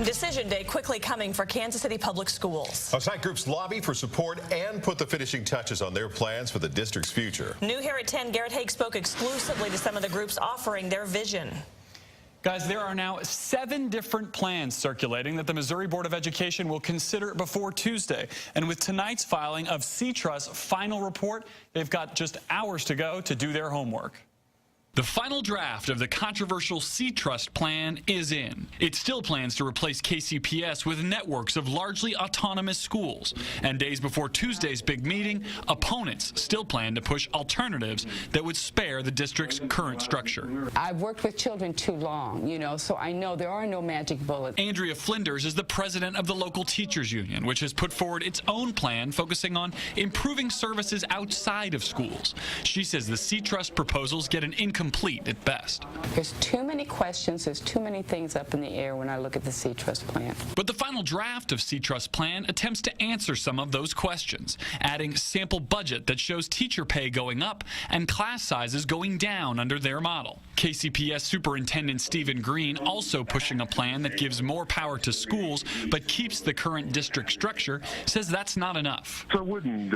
Decision day quickly coming for Kansas City Public Schools. Site groups lobby for support and put the finishing touches on their plans for the district's future. New here at 10, Garrett Haig spoke exclusively to some of the groups offering their vision. Guys, there are now 7 different plans circulating that the Missouri Board of Education will consider before Tuesday. And with tonight's filing of C-Trust's final report, they've got just hours to go to do their homework. The final draft of the controversial C-Trust plan is in. It still plans to replace KCPS with networks of largely autonomous schools. And days before Tuesday's big meeting, opponents still plan to push alternatives that would spare the district's current structure. I've worked with children too long, so I know there are no magic bullets. Andrea Flinders is the president of the local teachers union, which has put forward its own plan focusing on improving services outside of schools. She says the C-Trust proposals get an incomplete at best. There's too many questions, there's too many things up in the air when I look at the C-Trust plan. But the final draft of C-Trust plan attempts to answer some of those questions, adding sample budget that shows teacher pay going up and class sizes going down under their model. KCPS Superintendent Stephen Green also pushing a plan that gives more power to schools but keeps the current district structure, says that's not enough. So I wouldn't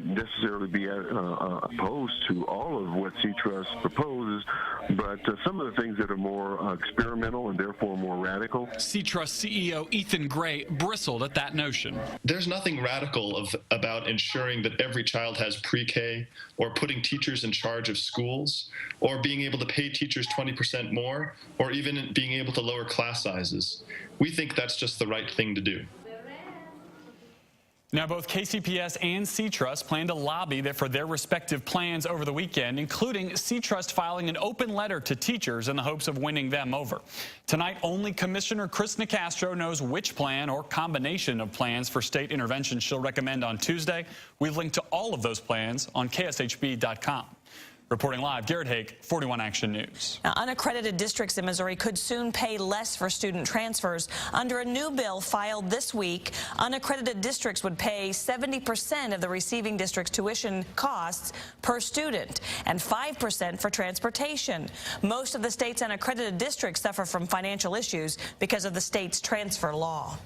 necessarily be opposed to all of what C-Trust proposes, but some of the things that are more experimental and therefore more radical. C-Trust CEO Ethan Gray bristled at that notion. There's nothing radical about ensuring that every child has pre-K or putting teachers in charge of schools or being able to pay teachers 20% more or even being able to lower class sizes. We think that's just the right thing to do. Now, both KCPS and C-Trust plan to lobby for their respective plans over the weekend, including C-Trust filing an open letter to teachers in the hopes of winning them over. Tonight, only Commissioner Chris Nicastro knows which plan or combination of plans for state intervention she'll recommend on Tuesday. We've linked to all of those plans on KSHB.com. Reporting live, Garrett Haig, 41 Action News. Now, unaccredited districts in Missouri could soon pay less for student transfers. Under a new bill filed this week, unaccredited districts would pay 70% of the receiving district's tuition costs per student and 5% for transportation. Most of the state's unaccredited districts suffer from financial issues because of the state's transfer law.